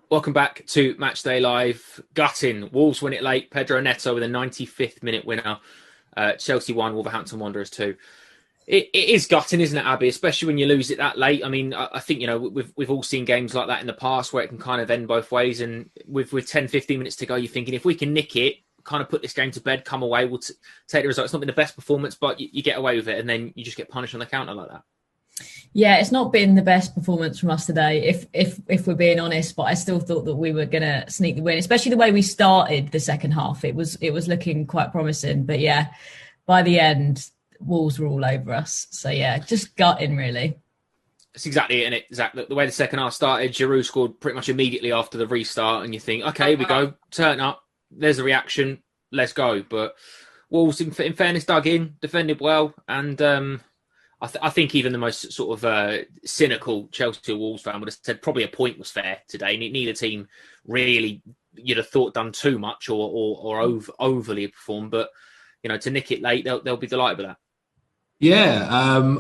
Welcome back to Matchday Live. Gutting. Wolves win it late. Pedro Neto with a 95th minute winner. Chelsea 1, Wolverhampton Wanderers 2. It is gutting, isn't it, Abby? Especially when you lose it that late. I mean, I think, we've all seen games like that in the past where it can kind of end both ways. And with 10, 15 minutes to go, you're thinking if we can nick it, kind of put this game to bed, come away, we'll take the result. It's not been the best performance, but you get away with it. And then you just get punished on the counter like that. Yeah, it's not been the best performance from us today, if we're being honest. But I still thought that we were going to sneak the win, especially the way we started the second half. It was looking quite promising. But yeah, by the end, Wolves were all over us. So yeah, just gutting really. That's exactly it, and exactly the way the second half started. Giroud scored pretty much immediately after the restart, and you think, okay, here we go, turn up. There's a reaction. Let's go. But Wolves, in fairness, dug in, defended well, and I think even the most sort of cynical Chelsea or Wolves fan would have said probably a point was fair today. Neither team really, you'd have thought, done too much or overly performed. But, to nick it late, they'll be delighted with that. Yeah,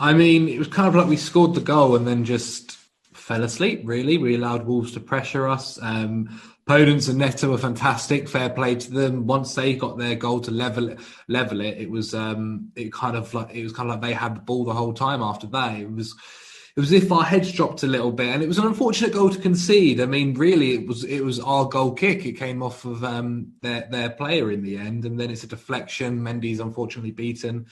I mean, it was kind of like we scored the goal and then just fell asleep, really. We allowed Wolves to pressure us. Podence and Neto were fantastic. Fair play to them. Once they got their goal to level it, it was kind of like they had the ball the whole time. After that, it was as if our heads dropped a little bit, and it was an unfortunate goal to concede. I mean, really, it was our goal kick. It came off of their player in the end, and then it's a deflection. Mendy's unfortunately beaten.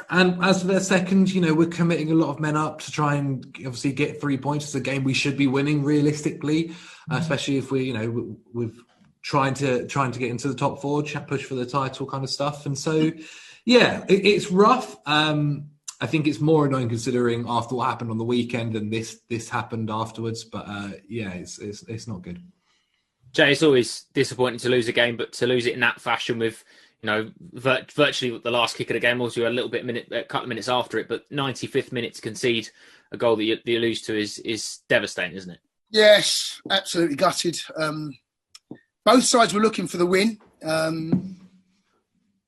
And as for their second, we're committing a lot of men up to try and obviously get 3 points. It's a game we should be winning realistically, especially if we're trying to get into the top four, push for the title kind of stuff. And so, yeah, it's rough. I think it's more annoying considering after what happened on the weekend and this happened afterwards. But yeah, it's not good. Jay, it's always disappointing to lose a game, but to lose it in that fashion with, virtually the last kick of the game, also a couple of minutes after it, but 95th minute to concede a goal that you lose to is devastating, isn't it? Yes, absolutely gutted. Both sides were looking for the win. I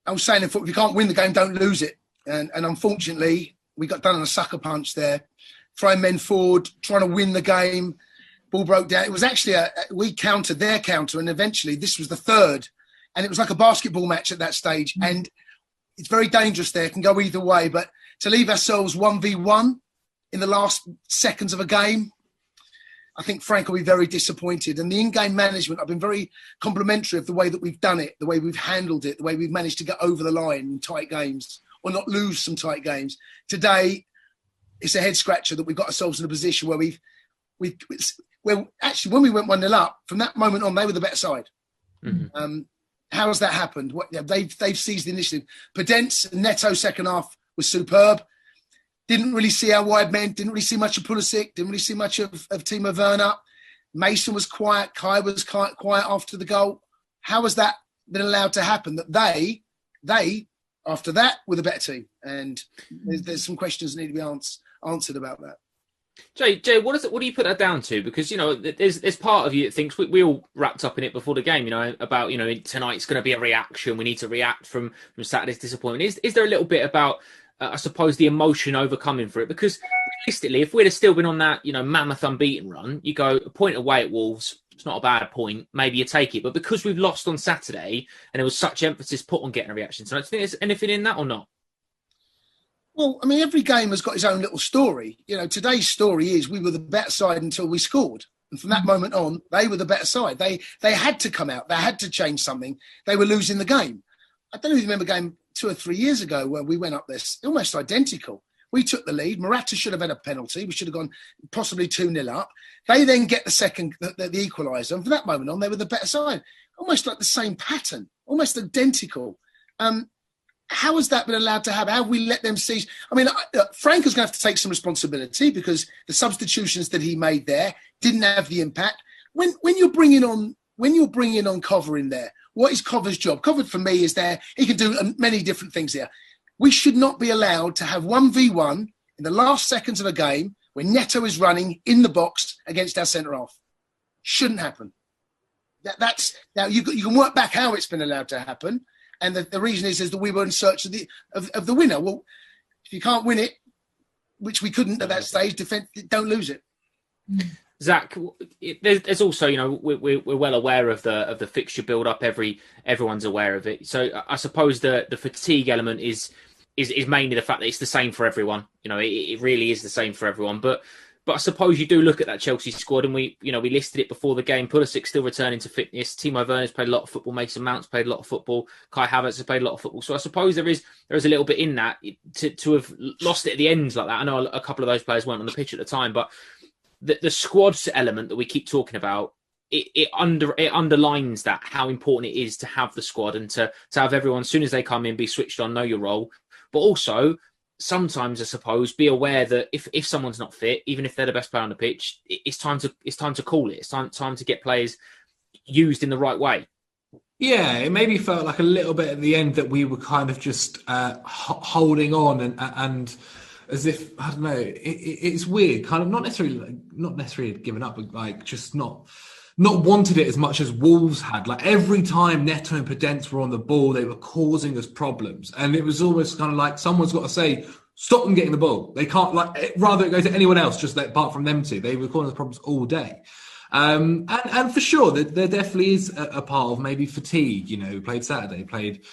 was saying, if you can't win the game, don't lose it. And unfortunately, we got done on a sucker punch there. Throwing men forward, trying to win the game. Ball broke down. It was actually we countered their counter, and eventually this was the third. And it was like a basketball match at that stage. And it's very dangerous there. It can go either way. But to leave ourselves 1v1 in the last seconds of a game, I think Frank will be very disappointed. And the in-game management, I've been very complimentary of the way that we've done it, the way we've handled it, the way we've managed to get over the line in tight games or not lose some tight games. Today, it's a head-scratcher that we've got ourselves in a position where actually, when we went 1-0 up, from that moment on, they were the better side. Mm-hmm. How has that happened? They've seized the initiative. Podence and Neto second half was superb. Didn't really see our wide men. Didn't really see much of Pulisic. Didn't really see much of Timo Werner. Mason was quiet. Kai was quiet after the goal. How has that been allowed to happen? That they after that were the better team. And there's some questions that need to be answered about that. Jay, what do you put that down to? Because, there's part of you that thinks we all wrapped up in it before the game, about, tonight's going to be a reaction. We need to react from Saturday's disappointment. Is there a little bit about, I suppose, the emotion overcoming for it? Because realistically, if we'd have still been on that, mammoth unbeaten run, you go a point away at Wolves. It's not a bad point. Maybe you take it. But because we've lost on Saturday and there was such emphasis put on getting a reaction tonight, do you think there's anything in that or not? Well, I mean, every game has got its own little story. Today's story is we were the better side until we scored. And from that moment on, they were the better side. They had to come out. They had to change something. They were losing the game. I don't even remember a game 2 or 3 years ago where we went up this almost identical. We took the lead. Morata should have had a penalty. We should have gone possibly 2-0 up. They then get the equaliser. And from that moment on, they were the better side. Almost like the same pattern, almost identical. How has that been allowed to happen? How have we let them seize? I mean, Frank is going to have to take some responsibility because the substitutions that he made there didn't have the impact. When you're bringing on Cover in there, what is Cover's job? Cover for me is there. He can do many different things here. We should not be allowed to have 1v1 in the last seconds of a game when Neto is running in the box against our centre half. Shouldn't happen. Now you can work back how it's been allowed to happen. And the reason is that we were in search of the winner. Well, if you can't win it, which we couldn't at that stage, don't lose it. Zach, there's also, we're well aware of the fixture build up. Everyone's aware of it. So I suppose the fatigue element is mainly the fact that it's the same for everyone. It really is the same for everyone. But I suppose you do look at that Chelsea squad, and we listed it before the game. Pulisic still returning to fitness. Timo Werner's played a lot of football. Mason Mount's played a lot of football. Kai Havertz has played a lot of football. So I suppose there is a little bit in that to have lost it at the end like that. I know a couple of those players weren't on the pitch at the time, but the squad's element that we keep talking about, it underlines that, how important it is to have the squad and to have everyone, as soon as they come in, be switched on, know your role. But also, sometimes, I suppose, be aware that if someone's not fit, even if they're the best player on the pitch, it's time to call it. It's time to get players used in the right way. Yeah, it maybe felt like a little bit at the end that we were kind of just holding on and as if, I don't know, it's weird, kind of not necessarily given up, but like just not wanted it as much as Wolves had. Like every time Neto and Podence were on the ball, they were causing us problems. And it was almost kind of like someone's got to say, stop them getting the ball. They can't, like, rather it goes to anyone else, just apart from them two. They were causing us problems all day. And for sure, there definitely is a part of maybe fatigue. We played Saturday, played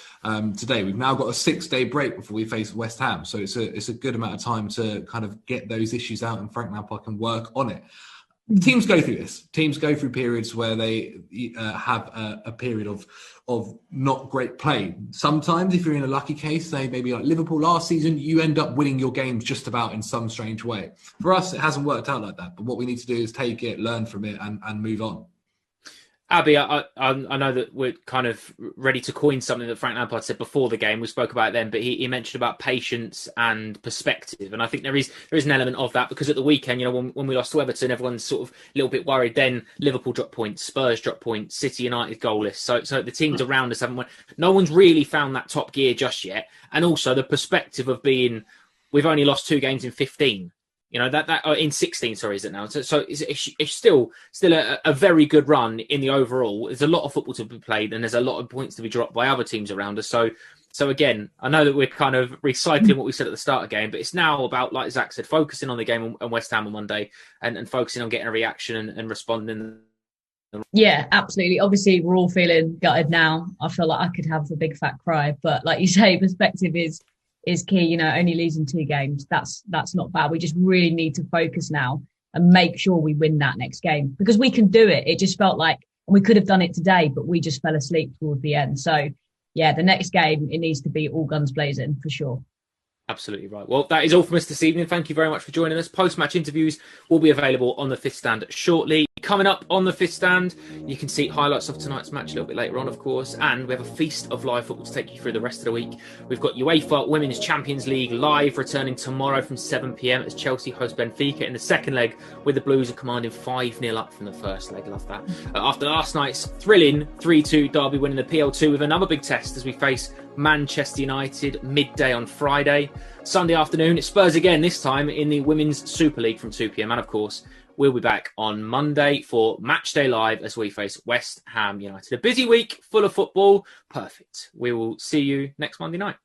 today. We've now got a 6-day break before we face West Ham. So it's a good amount of time to kind of get those issues out, and Frank Lampard can work on it. Teams go through this. Teams go through periods where they have a period of not great play. Sometimes, if you're in a lucky case, say maybe like Liverpool last season, you end up winning your games just about in some strange way. For us, it hasn't worked out like that. But what we need to do is take it, learn from it, and move on. Abby, I know that we're kind of ready to coin something that Frank Lampard said before the game. We spoke about it then, but he mentioned about patience and perspective. And I think there is an element of that, because at the weekend, when we lost to Everton, everyone's sort of a little bit worried. Then Liverpool dropped points, Spurs dropped points, City United goalless. So the teams around us haven't won. No one's really found that top gear just yet. And also the perspective of being, we've only lost 2 games in 15. That in 16, sorry, is it now? So it's still a very good run in the overall. There's a lot of football to be played, and there's a lot of points to be dropped by other teams around us. So again, I know that we're kind of recycling what we said at the start of the game, but it's now about, like Zach said, focusing on the game and West Ham on Monday, and focusing on getting a reaction and responding. Yeah, absolutely. Obviously, we're all feeling gutted now. I feel like I could have a big fat cry, but like you say, perspective is key. Only losing 2 games, that's not bad. We just really need to focus now and make sure we win that next game, because we can do it. It just felt like we could have done it today, but we just fell asleep towards the end. So yeah, the next game, it needs to be all guns blazing for sure. Absolutely right. Well, that is all from us this evening. Thank you very much for joining us. Post-match interviews will be available on the Fifth Stand shortly. Coming up on the Fifth Stand, you can see highlights of tonight's match a little bit later on, of course, and we have a feast of live football to take you through the rest of the week. We've got UEFA Women's Champions League live, returning tomorrow from 7 p.m. as Chelsea host Benfica in the second leg, with the Blues are commanding 5-0 up from the first leg. Love that. After last night's thrilling 3-2 derby win in the PL2, with another big test as we face Manchester United midday on Friday. Sunday afternoon, it's Spurs again, this time in the Women's Super League from 2 p.m. And of course, we'll be back on Monday for Matchday Live as we face West Ham United. A busy week full of football. Perfect. We will see you next Monday night.